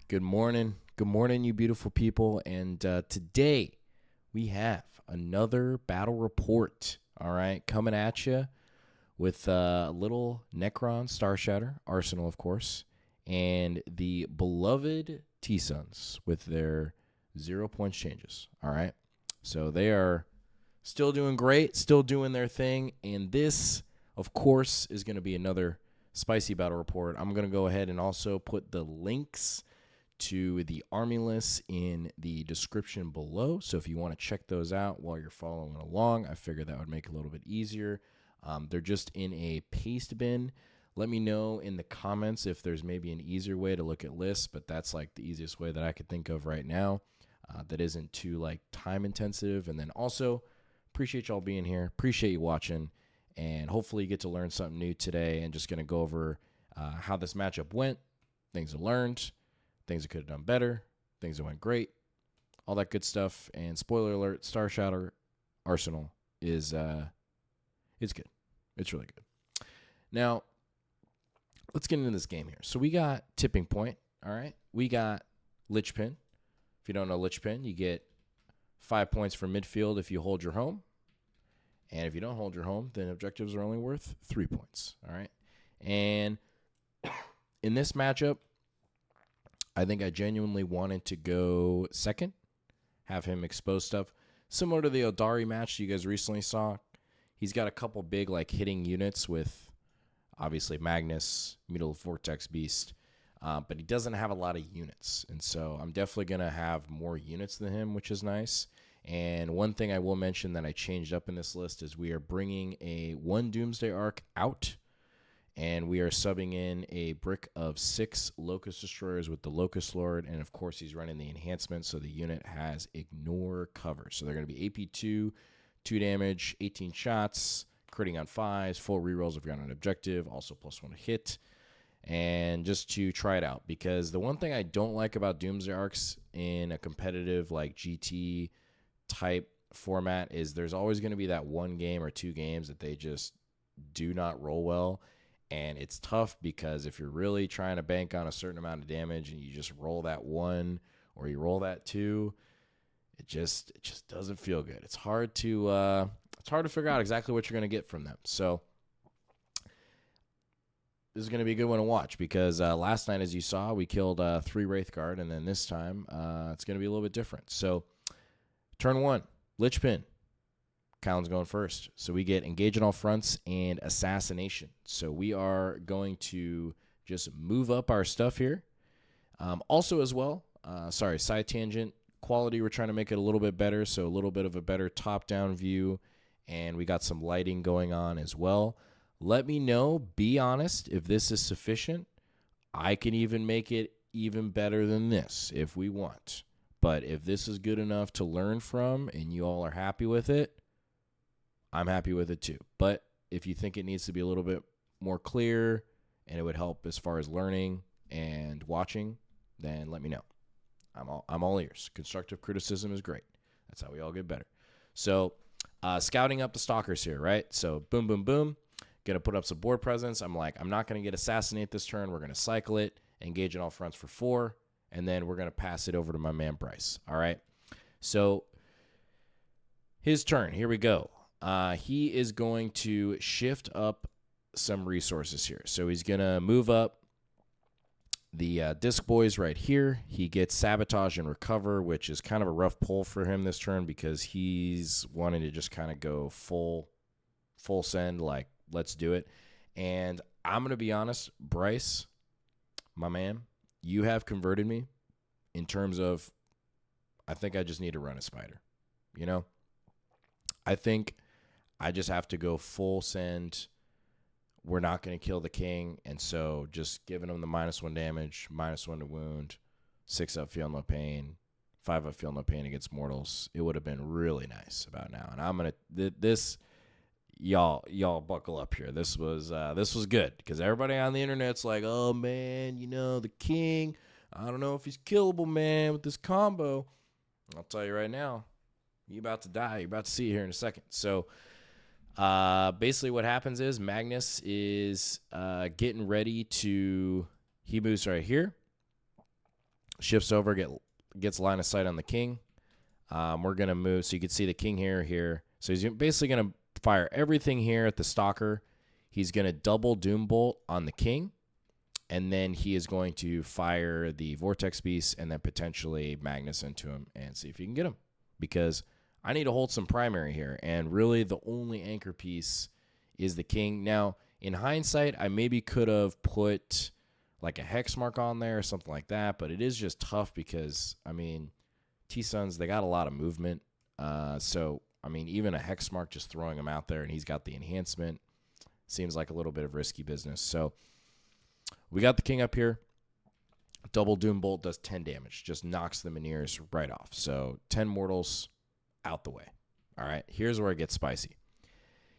Good morning. Good morning, you beautiful people. And today we have another battle report. All right, coming at you with a little Necron Starshatter Arsenal, of course, and the beloved T-Suns with their 0 points changes. All right, so they are still doing great, still doing their thing. And this, of course, is going to be another spicy battle report. I'm going to go ahead and also put the links to the army lists in the description below. So if you want to check those out while you're following along, I figured that would make it a little bit easier. They're just in a paste bin. Let me know in the comments if there's maybe an easier way to look at lists, but that's like the easiest way that I could think of right now. That isn't too like time intensive. And then also appreciate y'all being here. Appreciate you watching. And hopefully you get to learn something new today. And just going to go over how this matchup went, things I learned, things I could have done better, things that went great, all that good stuff. And spoiler alert, Starshatter Arsenal is it's good. It's really good. Now, let's get into this game here. So we got Tipping Point, all right? We got Lichpin. If you don't know Lichpin, you get 5 points for midfield if you hold your home. And if you don't hold your home, then objectives are only worth 3 points, all right? And in this matchup, I think I genuinely wanted to go second, have him expose stuff. Similar to the Odari match you guys recently saw, he's got a couple big like hitting units with obviously Magnus, Middle Vortex Beast, but he doesn't have a lot of units. And so I'm definitely going to have more units than him, which is nice. And one thing I will mention that I changed up in this list is we are bringing one Doomsday Arc out, and we are subbing in a brick of 6 Locust Destroyers with the Locust Lord. And, of course, he's running the enhancement, so the unit has Ignore Cover. So they're going to be AP2, 2 damage, 18 shots, critting on 5s, full rerolls if you're on an objective, also +1 to hit. And just to try it out, because the one thing I don't like about Doomsday Arcs in a competitive like GT type format is there's always going to be that one game or 2 games that they just do not roll well. And it's tough because if you're really trying to bank on a certain amount of damage and you just roll that 1 or you roll that 2, it just doesn't feel good. It's hard to figure out exactly what you're going to get from them. So this is going to be a good one to watch because last night, as you saw, we killed 3 Wraithguard, and then this time it's going to be a little bit different. So turn 1, Lichpin. Cowan's going first. So we get Engage on All Fronts and Assassination. So we are going to just move up our stuff here. Also as well, side tangent, quality, we're trying to make it a little bit better. So a little bit of a better top-down view. And we got some lighting going on as well. Let me know, be honest, if this is sufficient. I can even make it even better than this if we want. But if this is good enough to learn from and you all are happy with it, I'm happy with it too. But if you think it needs to be a little bit more clear and it would help as far as learning and watching, then let me know. I'm all ears. Constructive criticism is great. That's how we all get better. So scouting up the stalkers here, right? So boom, boom, boom. Going to put up some board presence. I'm not going to get Assassinate this turn. We're going to cycle it, Engage on All Fronts for 4, and then we're going to pass it over to my man Bryce. All right? So his turn. Here we go. He is going to shift up some resources here. So he's going to move up the Disc Boys right here. He gets Sabotage and Recover, which is kind of a rough pull for him this turn because he's wanting to just kind of go full send, like, let's do it. And I'm going to be honest, Bryce, my man, you have converted me in terms of I think I just need to run a spider. You know? I think I just have to go full send. We're not going to kill the king, and so just giving him the -1 damage, -1 to wound, 6 up, feel no pain, 5 up, feel no pain against mortals. It would have been really nice about now. And I'm going to this y'all buckle up here. This was good because everybody on the internet's like, "Oh man, the king, I don't know if he's killable, man, with this combo." I'll tell you right now, you're about to die. You're about to see it here in a second. So basically what happens is Magnus is getting ready to, he moves right here. shifts over, gets line of sight on the king. We're going to move. So you can see the king here. So he's basically going to fire everything here at the stalker. He's going to double Doom Bolt on the king. And then he is going to fire the Vortex Beast and then potentially Magnus into him and see if you can get him. Because I need to hold some primary here. And really the only anchor piece is the king. Now, in hindsight, I maybe could have put like a hex mark on there or something like that. But it is just tough because, I mean, T-Suns, they got a lot of movement. So, I mean, even a hex mark, just throwing him out there and he's got the enhancement, seems like a little bit of risky business. So, we got the king up here. Double Doom Bolt does 10 damage. Just knocks the Mineers right off. So 10 mortals out the way. All right, here's where it gets spicy.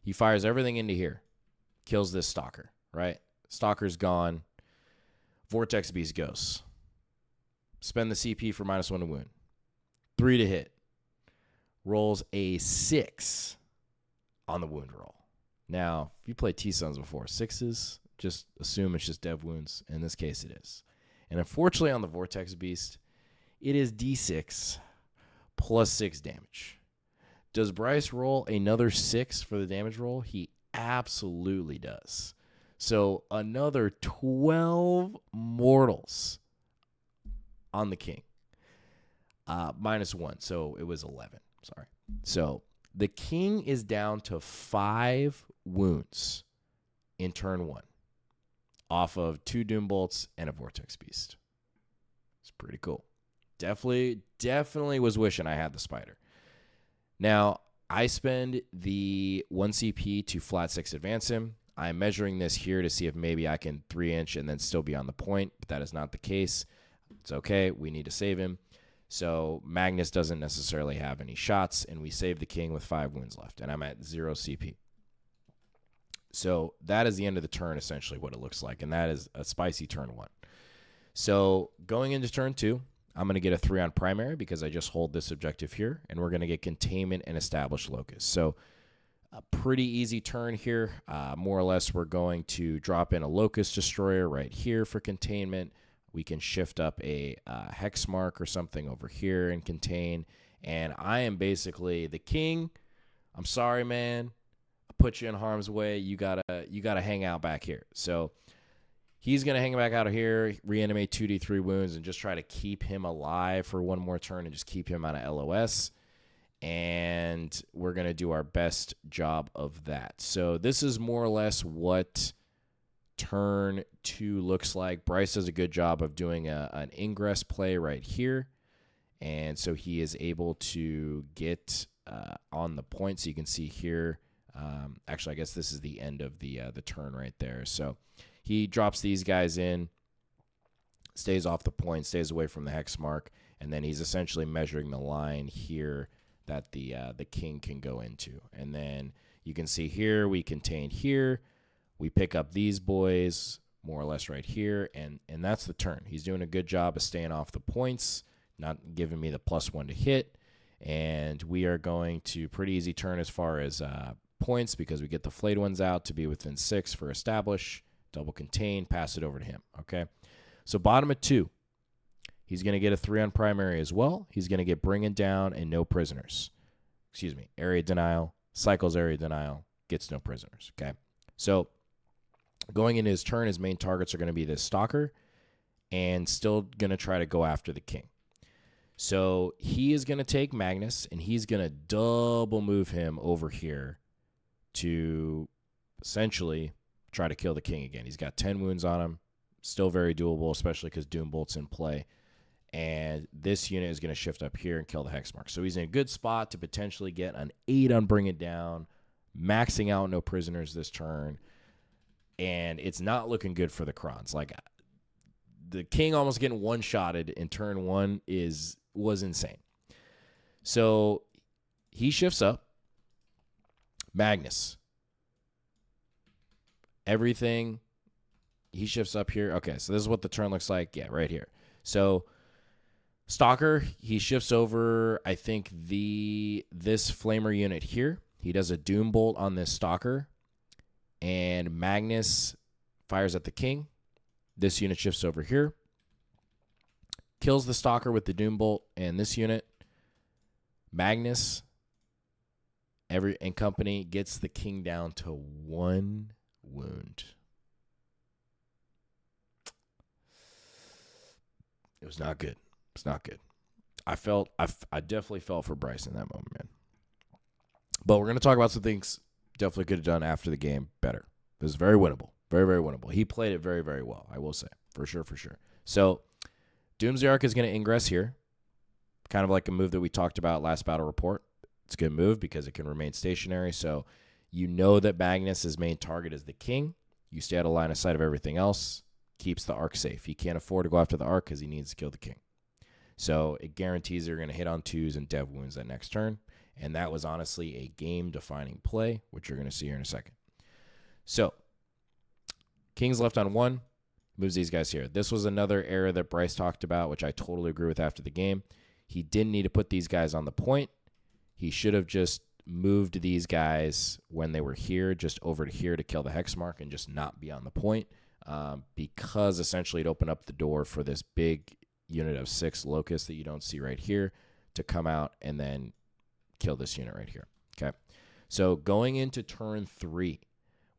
He fires everything into here. Kills this Stalker, right? Stalker's gone. Vortex Beast goes. Spend the CP for -1 to wound. 3 to hit. Rolls a 6 on the wound roll. Now, if you played T-Suns before, 6s, just assume it's just dev wounds. In this case, it is. And unfortunately, on the Vortex Beast, it is D6 plus 6 damage. Does Bryce roll another 6 for the damage roll? He absolutely does. So another 12 mortals on the king. -1, so it was 11. Sorry. So the king is down to 5 wounds in turn 1. Off of 2 Doom Bolts and a Vortex Beast. It's pretty cool. Definitely was wishing I had the spider. Now, I spend the 1 CP to flat 6 advance him. I'm measuring this here to see if maybe I can 3-inch and then still be on the point, but that is not the case. It's okay. We need to save him. So Magnus doesn't necessarily have any shots, and we save the king with 5 wounds left, and I'm at 0 CP. So that is the end of the turn, essentially, what it looks like. And that is a spicy turn 1. So going into turn 2, I'm going to get a 3 on primary because I just hold this objective here. And we're going to get containment and establish locus. So a pretty easy turn here. More or less, we're going to drop in a locus destroyer right here for containment. We can shift up a hex mark or something over here and contain. And I am basically the king. I'm sorry, man. Put you in harm's way. You gotta hang out back here. So he's gonna hang back out of here, reanimate 2d3 wounds, and just try to keep him alive for 1 more turn and just keep him out of LOS. And we're gonna do our best job of that. So this is more or less what turn 2 looks like. Bryce does a good job of doing an ingress play right here, and so he is able to get on the point. So you can see here. Actually, I guess this is the end of the turn right there. So he drops these guys in, stays off the point, stays away from the hex mark, and then he's essentially measuring the line here that the king can go into. And then you can see here we contain here. We pick up these boys more or less right here, and that's the turn. He's doing a good job of staying off the points, not giving me the +1 to hit, and we are going to pretty easy turn as far as points because we get the flayed ones out to be within 6 for establish, double contain, pass it over to him. Okay, so bottom of 2, he's going to get a 3 on primary as well. He's going to get bringing down and no prisoners. Excuse me, area denial, cycles area denial, gets no prisoners. Okay, so going into his turn, his main targets are going to be this stalker and still going to try to go after the king. So he is going to take Magnus and he's going to double move him over here to essentially try to kill the king again. He's got 10 wounds on him. Still very doable, especially because Doom Bolt's in play. And this unit is going to shift up here and kill the hex mark. So he's in a good spot to potentially get an 8 on Bring It Down, maxing out no prisoners this turn. And it's not looking good for the Krons. Like, the king almost getting one-shotted in turn 1 was insane. So he shifts up. Magnus. Everything. He shifts up here. Okay, so this is what the turn looks like. Yeah, right here. So Stalker, he shifts over, I think, this Flamer unit here. He does a Doom Bolt on this Stalker. And Magnus fires at the king. This unit shifts over here. kills the Stalker with the Doom Bolt, and this unit, Magnus, and company gets the king down to 1 wound. It was not good. It's not good. I definitely felt for Bryce in that moment, man. But we're going to talk about some things definitely could have done after the game better. It was very winnable. Very, very winnable. He played it very, very well, I will say. For sure, for sure. So, Doomsday Arc is going to ingress here. Kind of like a move that we talked about last battle report. It's a good move because it can remain stationary. So, you know that Magnus' main target is the king. You stay out of line of sight of everything else. Keeps the Arc safe. He can't afford to go after the Arc because he needs to kill the king. So, it guarantees you're going to hit on 2s and dev wounds that next turn. And that was honestly a game-defining play, which you're going to see here in a second. So, King's left on 1, moves these guys here. This was another error that Bryce talked about, which I totally agree with after the game. He didn't need to put these guys on the point. He should have just moved these guys when they were here, just over to here to kill the hex mark and just not be on the point, because essentially it opened up the door for this big unit of 6 locusts that you don't see right here to come out and then kill this unit right here. Okay, so going into turn 3,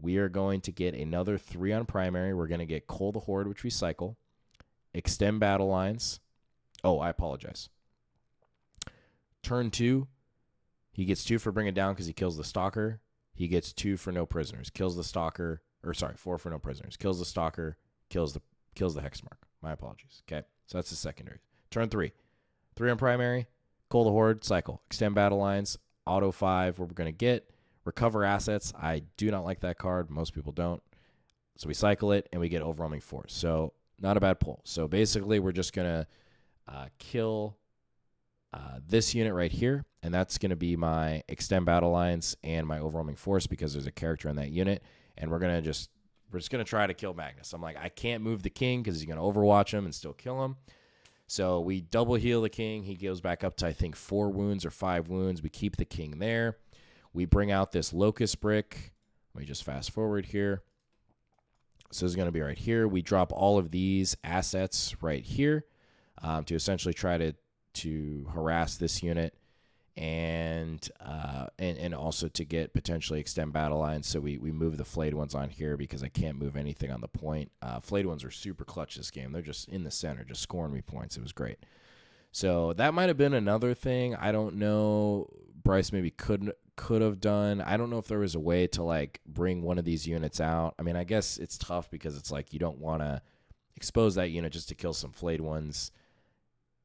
we are going to get another 3 on primary. We're going to get Cull the Horde, which we cycle, extend battle lines. Oh, I apologize. Turn 2, he gets 2 for bring it down because he kills the Stalker. He gets 2 for no prisoners. Kills the Stalker, or sorry, 4 for no prisoners. Kills the Stalker, kills the hex mark. My apologies. Okay, so that's the secondary. Turn 3, 3 on primary. Cull the Horde, cycle. Extend battle lines, auto 5, we're going to get. Recover assets. I do not like that card. Most people don't. So we cycle it, and we get Overwhelming Force. So not a bad pull. So basically, we're just going to kill this unit right here, and that's going to be my Extend Battle Lines and my Overwhelming Force because there's a character in that unit, and we're just going to try to kill Magnus. I'm like, I can't move the king because he's going to Overwatch him and still kill him. So we double heal the king. He goes back up to, I think, 4 wounds or 5 wounds. We keep the king there. We bring out this Locust Brick. Let me just fast forward here. So it's going to be right here. We drop all of these assets right here to essentially try to harass this unit and also to get potentially extend battle lines. So we move the Flayed Ones on here because I can't move anything on the point. Flayed Ones are super clutch this game. They're just in the center, just scoring me points. It was great. So that might have been another thing. I don't know. Bryce maybe could have done. I don't know if there was a way to like bring one of these units out. I mean, I guess it's tough because it's like you don't want to expose that unit just to kill some Flayed Ones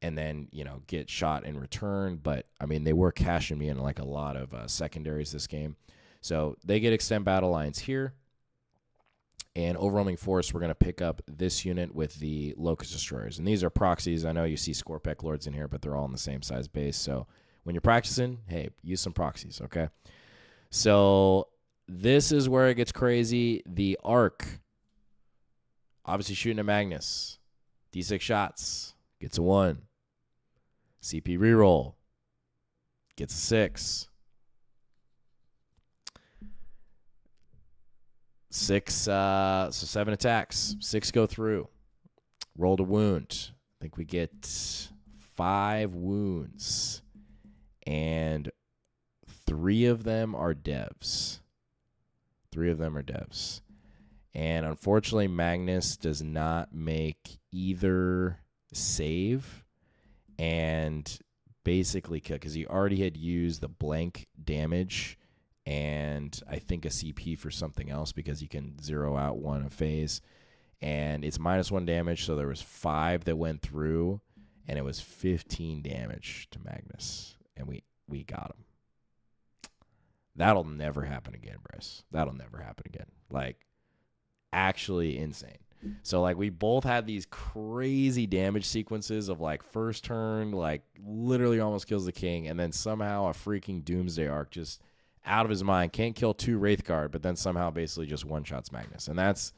and then, get shot in return. But, I mean, they were cashing me in like a lot of secondaries this game. So they get extend battle lines here. And Overwhelming Force, we're going to pick up this unit with the Locust Destroyers. And these are proxies. I know you see Scorpec Lords in here, but they're all in the same size base. So when you're practicing, hey, use some proxies, okay? So this is where it gets crazy. The Arc, obviously shooting at Magnus. D6 shots, gets a 1. CP reroll, gets a 6. 6, so 7 attacks. 6 go through. Rolled a wound. I think we get 5 wounds. And 3 of them are devs. 3 of them are devs. And unfortunately, Magnus does not make either save. And basically, because he already had used the blank damage and I think a CP for something else because you can 0 out 1 a phase. And it's -1 damage, so there was 5 that went through, and it was 15 damage to Magnus. And we got him. That'll never happen again, Bryce. That'll never happen again. Like, actually insane. So, like, we both had these crazy damage sequences of, like, first turn, like, literally almost kills the king, and then somehow a freaking Doomsday Arc just out of his mind. Can't kill 2 Wraithguard, but then somehow basically just one-shots Magnus. And that's,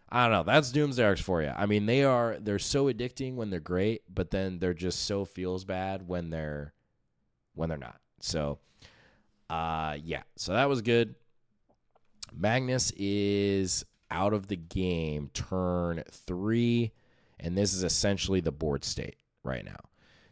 I don't know, that's Doomsday Arcs for you. I mean, they're so addicting when they're great, but then they're just so feels bad when they're not. So, yeah. So that was good. Magnus is out of the game turn 3, and this is essentially the board state. right now.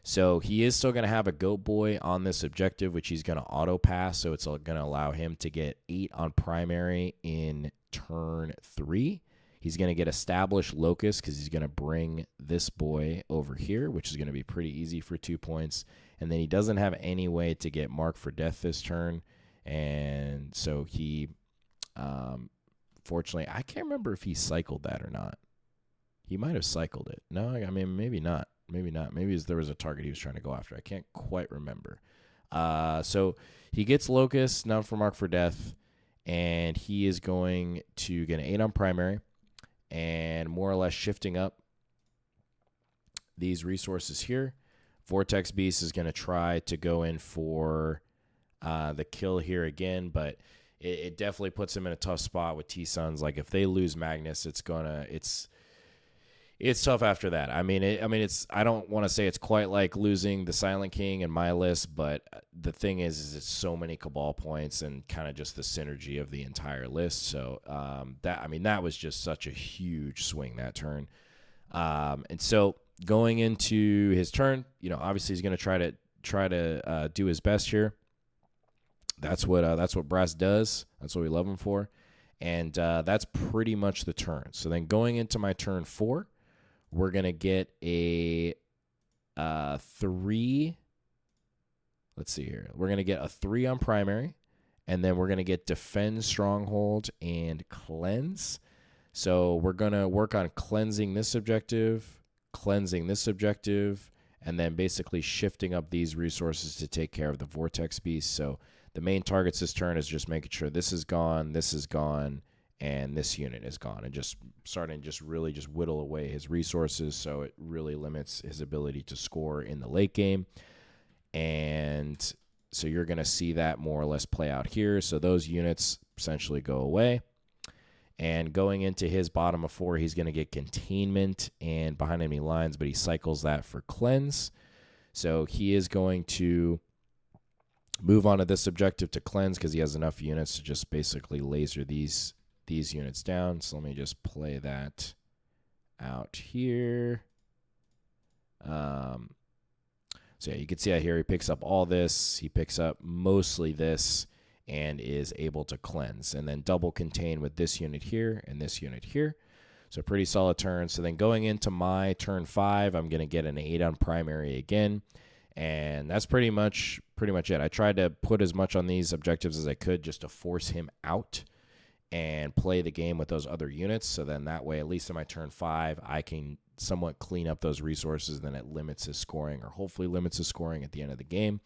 So he is still going to have a goat boy on this objective, which he's going to auto pass. So it's going to allow him to get 8 on primary in turn 3. He's going to get established locust because he's going to bring this boy over here, which is going to be pretty easy for 2 points. And then he doesn't have any way to get marked for death this turn. And so he, fortunately, I can't remember if he cycled that or not. He might have cycled it. No, I mean, maybe not. Maybe not. Maybe there was a target he was trying to go after. I can't quite remember. So he gets locust, none for mark for death, and he is going to get an 8 on primary and more or less shifting up these resources here. Vortex Beast is going to try to go in for the kill here again, but it definitely puts him in a tough spot with T-Suns. Like, if they lose Magnus, it's tough after that. I mean, I don't want to say it's quite like losing the Silent King in my list, but the thing is it's so many Cabal points and kind of just the synergy of the entire list. So that was just such a huge swing that turn. And so going into his turn, obviously he's going to try to do his best here. That's what Brass does. That's what we love him for. And that's pretty much the turn. So then going into my turn 4, we're going to get a 3. Let's see here. We're going to get a 3 on primary, and then we're going to get defend, stronghold, and cleanse. So we're going to work on cleansing this objective, and then basically shifting up these resources to take care of the Vortex Beast. So the main targets this turn is just making sure this is gone, and this unit is gone, and just starting to really whittle away his resources, so it really limits his ability to score in the late game. And so you're going to see that more or less play out here. So those units essentially go away. And going into his bottom of 4, he's going to get containment and behind enemy lines, but he cycles that for cleanse. So he is going to move on to this objective to cleanse because he has enough units to just basically laser these units down. So let me just play that out here. So yeah, you can see out here he picks up all this. He picks up mostly this and is able to cleanse. And then double contain with this unit here and this unit here. So pretty solid turn. So then going into my turn 5, I'm going to get an 8 on primary again. And that's pretty much it. I tried to put as much on these objectives as I could just to force him out and play the game with those other units. So then that way, at least in my turn 5, I can somewhat clean up those resources. Then it limits his scoring, or hopefully limits his scoring at the end of the game.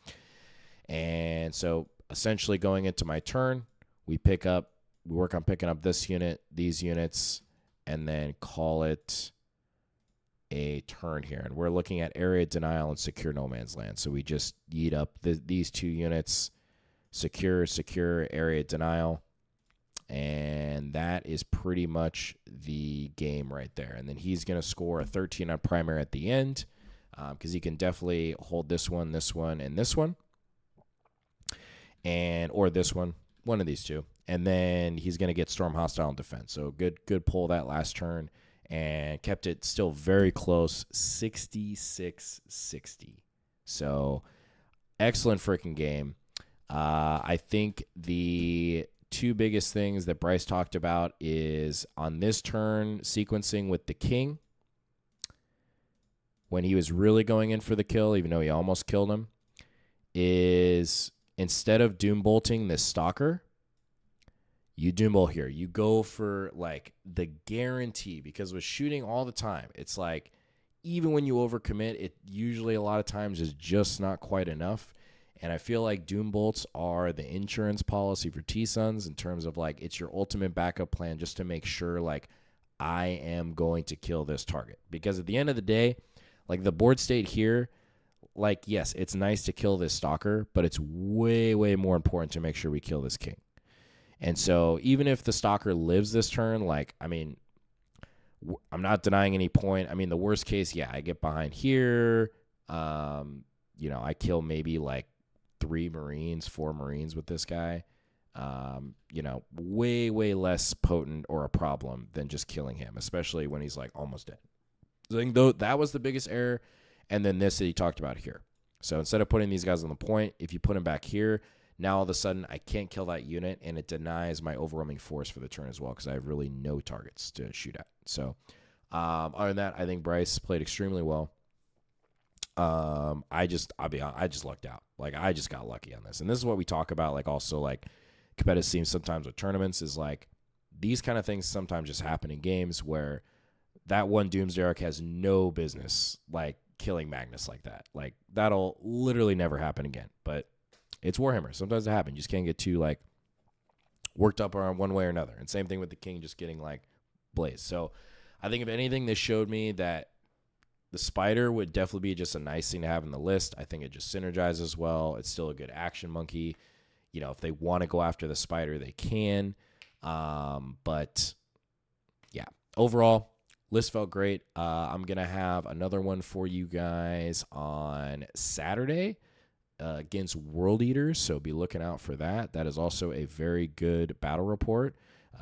And so essentially going into my turn, we work on picking up this unit, these units, and then call it a turn here. And we're looking at area denial and secure no man's land. So we just yeet up these 2 units, secure, area denial. And that is pretty much the game right there. And then he's going to score a 13 on primary at the end because he can definitely hold this one, and this one. Or this one of these 2. And then he's going to get storm, hostile, and defense. So good pull that last turn, and kept it still very close, 66-60. So excellent freaking game. I think the 2 biggest things that Bryce talked about is on this turn, sequencing with the king. When he was really going in for the kill, even though he almost killed him, is instead of doom bolting this stalker, you doom bolt here. You go for like the guarantee, because with shooting all the time, it's like even when you overcommit, it usually a lot of times is just not quite enough. And I feel like doom bolts are the insurance policy for T-Suns in terms of like it's your ultimate backup plan just to make sure like I am going to kill this target. Because at the end of the day, like the board state here, like yes, it's nice to kill this stalker, but it's way, way more important to make sure we kill this king. And so even if the stalker lives this turn, like, I mean, I'm not denying any point. I mean, the worst case, yeah, I get behind here. I kill maybe like 4 Marines with this guy. Way, way less potent or a problem than just killing him, especially when he's like almost dead. So I think that was the biggest error. and then this that he talked about here. So instead of putting these guys on the point, if you put them back here, now all of a sudden I can't kill that unit, and it denies my overwhelming force for the turn as well because I have really no targets to shoot at. So other than that, I think Bryce played extremely well. I just lucked out. Like, I just got lucky on this. And this is what we talk about, like, also, like, competitive teams sometimes with tournaments is, like, these kind of things sometimes just happen in games where that one Doomsday Arc has no business, like, killing Magnus like that. Like, that'll literally never happen again. But it's Warhammer. Sometimes it happens. You just can't get too, like, worked up around one way or another. And same thing with the King just getting, like, blazed. So I think if anything, this showed me that the Spider would definitely be just a nice thing to have in the list. I think it just synergizes well. It's still a good action monkey. You know, if they want to go after the Spider, they can. But, yeah, overall, list felt great. I'm going to have another one for you guys on Saturday against World Eaters, so be looking out for that. That is also a very good battle report.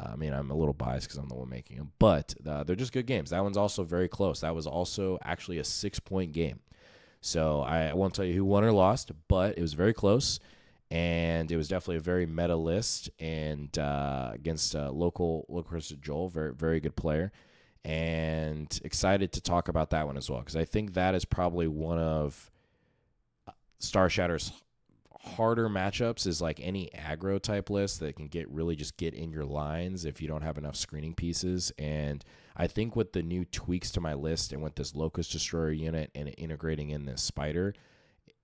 I mean, I'm a little biased because I'm the one making them, but they're just good games. That one's also very close. That was also actually a 6-point game. So I won't tell you who won or lost, but it was very close, and it was definitely a very meta list, and against local Joel, very, very good player, and excited to talk about that one as well because I think that is probably one of Starshatter's harder matchups is like any aggro type list that can get in your lines if you don't have enough screening pieces. And I think with the new tweaks to my list and with this Locust Destroyer unit and integrating in this Spider,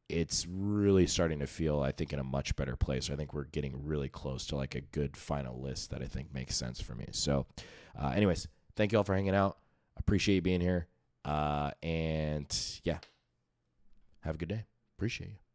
it's really starting to feel, I think, in a much better place. I think we're getting really close to like a good final list that I think makes sense for me. So anyways, thank you all for hanging out. Appreciate you being here. And yeah, have a good day. Appreciate you.